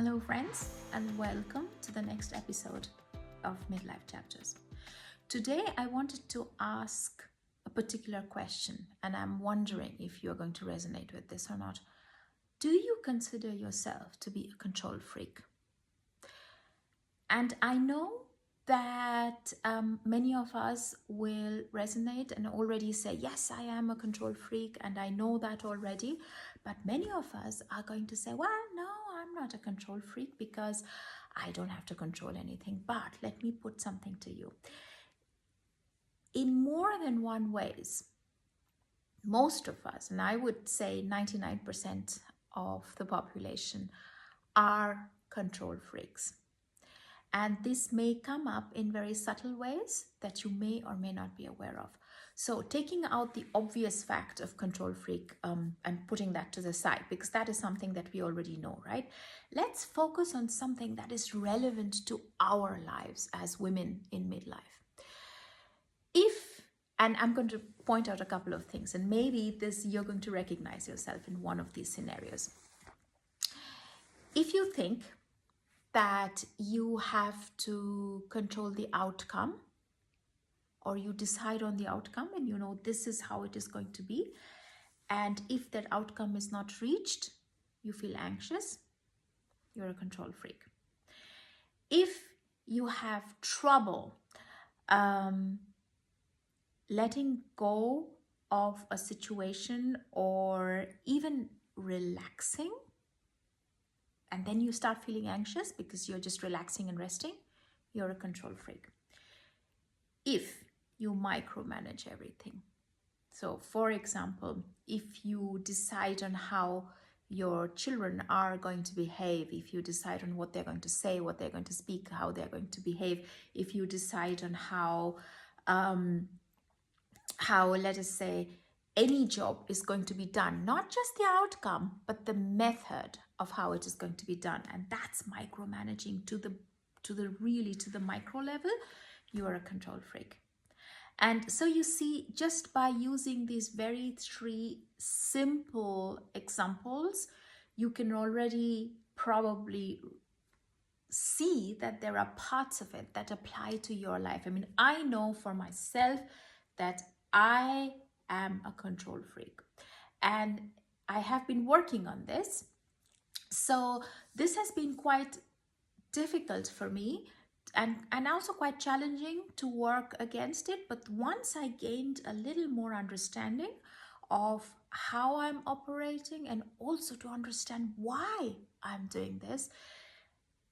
Hello, friends, and welcome to the next episode of Midlife Chapters. Today, I wanted to ask a particular question, and I'm wondering if you're going to resonate with this or not. Do you consider yourself to be a control freak? And I know that many of us will resonate and already say, yes, I am a control freak, and I know that already. But many of us are going to say, well, no, I'm not a control freak because I don't have to control anything. But let me put something to you. In more than one ways, most of us, and I would say 99% of the population, are control freaks. And this may come up in very subtle ways that you may or may not be aware of. So taking out the obvious fact of control freak and putting that to the side, because that is something that we already know, right? Let's focus on something that is relevant to our lives as women in midlife. And I'm going to point out a couple of things, and maybe you're going to recognize yourself in one of these scenarios. If you think that you have to control the outcome, or you decide on the outcome and you know this is how it is going to be, and if that outcome is not reached, you feel anxious, you're a control freak. If you have trouble letting go of a situation or even relaxing, and then you start feeling anxious because you're just relaxing and resting, you're a control freak. If you micromanage everything. So, for example, if you decide on how your children are going to behave, if you decide on what they're going to say, what they're going to speak, how they're going to behave, if you decide on how let us say, any job is going to be done, not just the outcome, but the method of how it is going to be done. And that's micromanaging to the micro level, you are a control freak. And so you see, just by using these very three simple examples, you can already probably see that there are parts of it that apply to your life. I mean, I know for myself that I am a control freak, and I have been working on this. So this has been quite difficult for me and also quite challenging to work against it. But once I gained a little more understanding of how I'm operating, and also to understand why I'm doing this,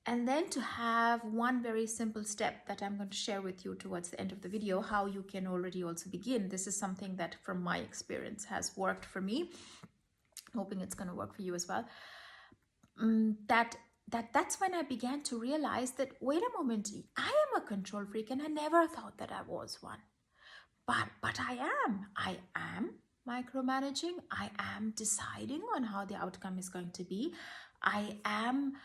and then to have one very simple step that I'm going to share with you towards the end of the video, how you can already also begin. This is something that from my experience has worked for me. I'm hoping it's going to work for you as well. That's when I began to realize that, wait a moment, I am a control freak, and I never thought that I was one. But I am micromanaging. I am deciding on how the outcome is going to be. I am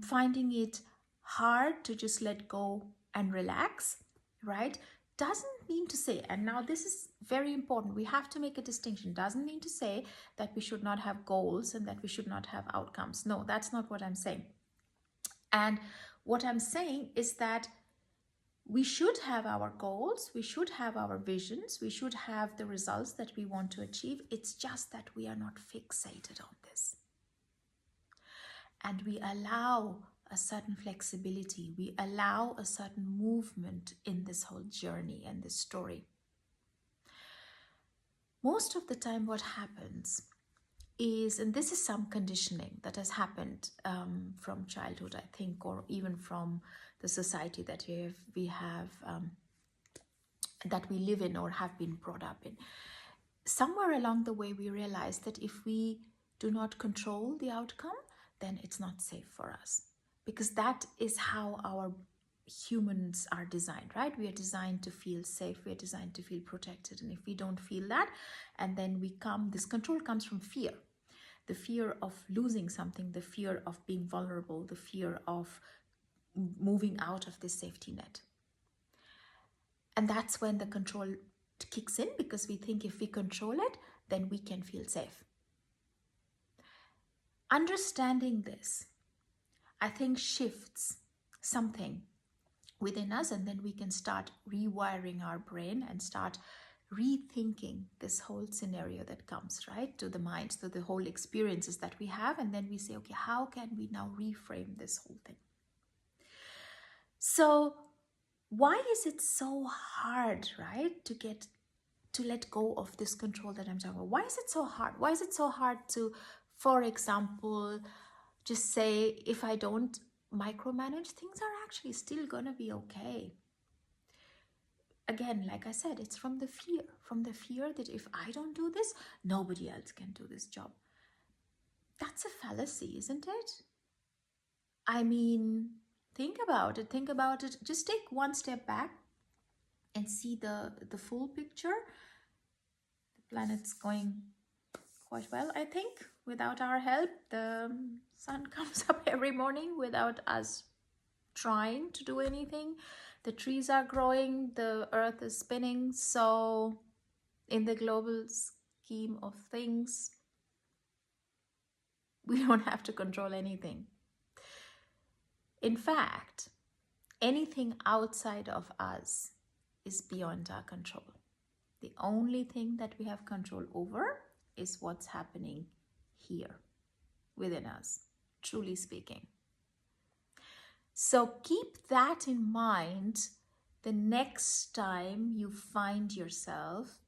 finding it hard to just let go and relax, right? Doesn't mean to say, and now this is very important, we have to make a distinction. Doesn't mean to say that we should not have goals and that we should not have outcomes. No, that's not what I'm saying. And what I'm saying is that we should have our goals, we should have our visions, we should have the results that we want to achieve. It's just that we are not fixated on this. And we allow a certain flexibility, we allow a certain movement in this whole journey and this story. Most of the time what happens is, and this is some conditioning that has happened from childhood, I think, or even from the society that we have that we live in or have been brought up in. Somewhere along the way, we realize that if we do not control the outcome, then it's not safe for us, because that is how our humans are designed, right? We are designed to feel safe, we are designed to feel protected, and if we don't feel that, and then this control comes from fear. The fear of losing something, the fear of being vulnerable, the fear of moving out of this safety net. And that's when the control kicks in, because we think if we control it, then we can feel safe. Understanding this, I think, shifts something within us, and then we can start rewiring our brain and start rethinking this whole scenario that comes right to the mind, so the whole experiences that we have, and then we say, okay, how can we now reframe this whole thing? So why is it so hard, right, to let go of this control that I'm talking about? Why is it so hard? Why is it so hard to, for example, just say, if I don't micromanage, things are actually still gonna be okay? Again, like I said, it's from the fear that if I don't do this, nobody else can do this job. That's a fallacy, isn't it? I mean, think about it. Just take one step back and see the full picture. The planet's going quite well, I think. Without our help, the sun comes up every morning without us trying to do anything. The trees are growing, the earth is spinning. So in the global scheme of things, we don't have to control anything. In fact, anything outside of us is beyond our control. The only thing that we have control over is what's happening here within us, truly speaking. So keep that in mind the next time you find yourself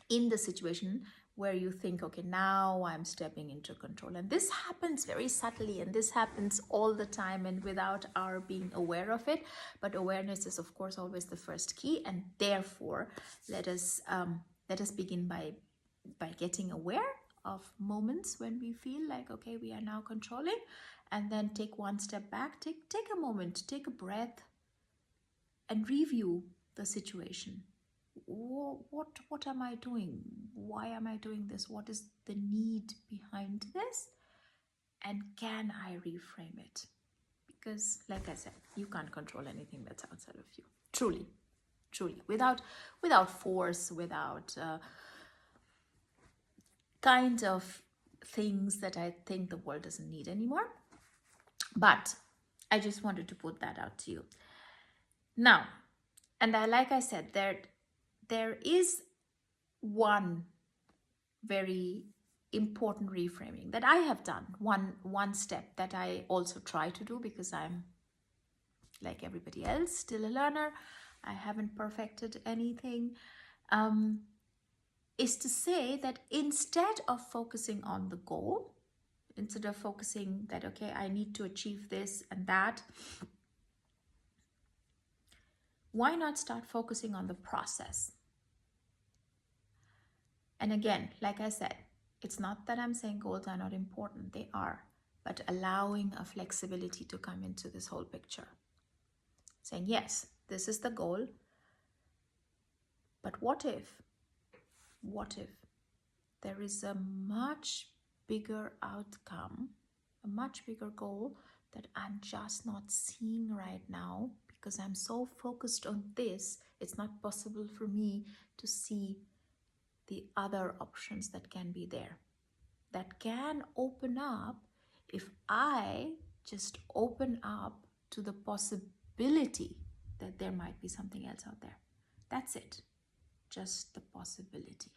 in the situation where you think, okay, now I'm stepping into control. And this happens very subtly, and this happens all the time and without our being aware of it. But awareness is, of course, always the first key. And therefore, let us begin by getting aware of moments when we feel like, okay, we are now controlling, and then take one step back, take a moment, take a breath, and review the situation. What am I doing? Why am I doing this? What is the need behind this? And can I reframe it? Because, like I said, you can't control anything that's outside of you. Truly, without force, without kind of things that I think the world doesn't need anymore. But I just wanted to put that out to you. Now, and like I said, there is one very important reframing that I have done, one step that I also try to do, because I'm, like everybody else, still a learner. I haven't perfected anything. Is to say that instead of focusing on the goal, instead of focusing that, okay, I need to achieve this and that, why not start focusing on the process? And again, like I said, it's not that I'm saying goals are not important, they are, but allowing a flexibility to come into this whole picture. Saying, yes, this is the goal, but what if there is a much bigger outcome, a much bigger goal that I'm just not seeing right now because I'm so focused on this, it's not possible for me to see the other options that can be there, that can open up if I just open up to the possibility that there might be something else out there. That's it. Just the possibility.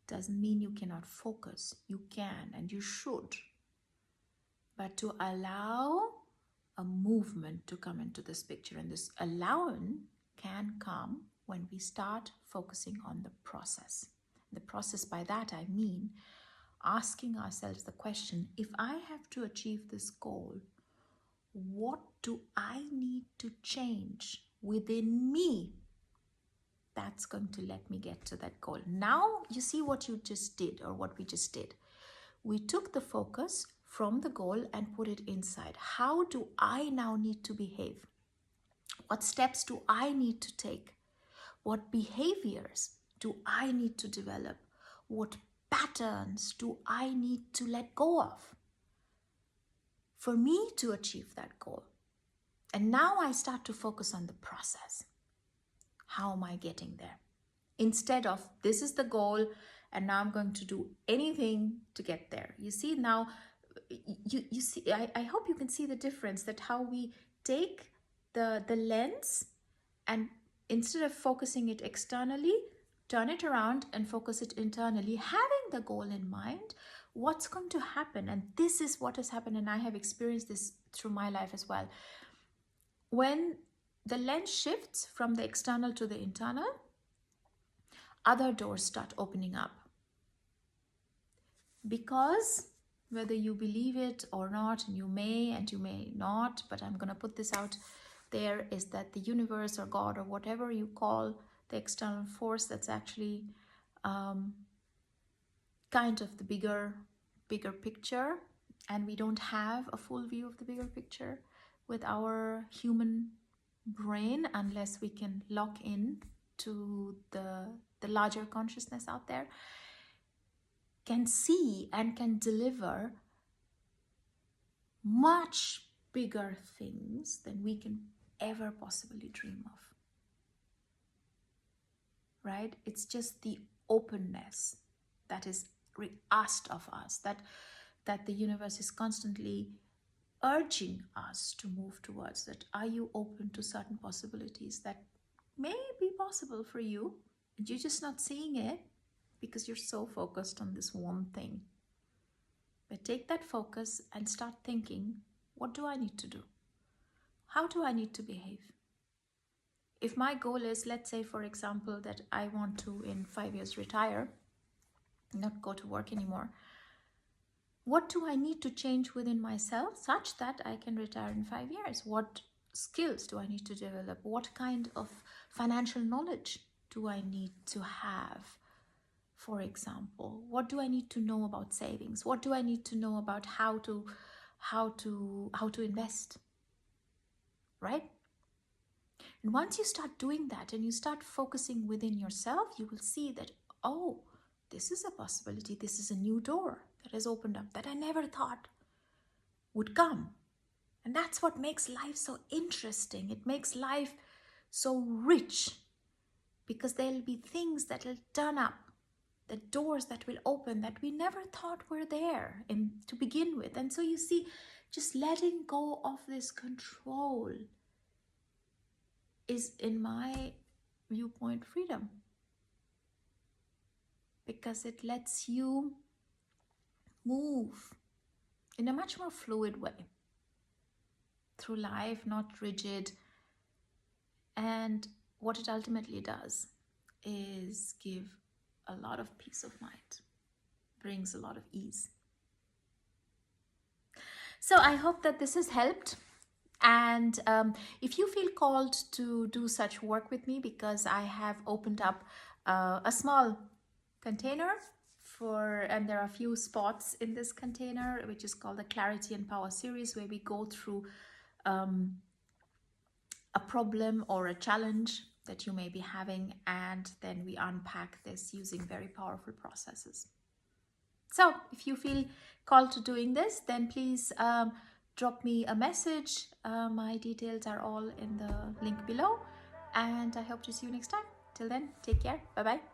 Doesn't mean you cannot focus. You can and you should. But to allow a movement to come into this picture, and this allowing can come when we start focusing on the process. The process, by that I mean asking ourselves the question, if I have to achieve this goal, what do I need to change within me that's going to let me get to that goal? Now you see what you just did, or what we just did. We took the focus from the goal and put it inside. How do I now need to behave? What steps do I need to take? What behaviors do I need to develop? What patterns do I need to let go of for me to achieve that goal? And now I start to focus on the process. How am I getting there? Instead of, this is the goal and now I'm going to do anything to get there. You see, now you see, I hope you can see the difference, that how we take the lens, and instead of focusing it externally, turn it around and focus it internally, having the goal in mind, what's going to happen. And this is what has happened, and I have experienced this through my life as well. When the lens shifts from the external to the internal, other doors start opening up. Because whether you believe it or not, and you may not, but I'm going to put this out there, is that the universe or God or whatever you call the external force, that's actually kind of the bigger picture, and we don't have a full view of the bigger picture with our human brain unless we can lock in to the larger consciousness out there, can see and can deliver much bigger things than we can ever possibly dream of. Right? It's just the openness that is asked of us, that the universe is constantly urging us to move towards. That are you open to certain possibilities that may be possible for you, and you're just not seeing it because you're so focused on this one thing. But take that focus and start thinking, what do I need to do? How do I need to behave? If my goal is, let's say, for example, that I want to, in 5 years, retire, not go to work anymore, what do I need to change within myself such that I can retire in 5 years? What skills do I need to develop? What kind of financial knowledge do I need to have? For example, what do I need to know about savings? What do I need to know about how to invest? Right? And once you start doing that and you start focusing within yourself, you will see that, oh, this is a possibility. This is a new door that has opened up that I never thought would come. And that's what makes life so interesting. It makes life so rich, because there'll be things that will turn up, the doors that will open that we never thought were there to begin with. And so you see, just letting go of this control is, in my viewpoint, freedom, because it lets you move in a much more fluid way through life, not rigid. And what it ultimately does is give a lot of peace of mind, brings a lot of ease. So I hope that this has helped. And if you feel called to do such work with me, because I have opened up a small container and there are a few spots in this container, which is called the Clarity and Power series, where we go through a problem or a challenge that you may be having, and then we unpack this using very powerful processes. So if you feel called to doing this, then please drop me a message. My details are all in the link below, and I hope to see you next time. Till then, take care. Bye-bye.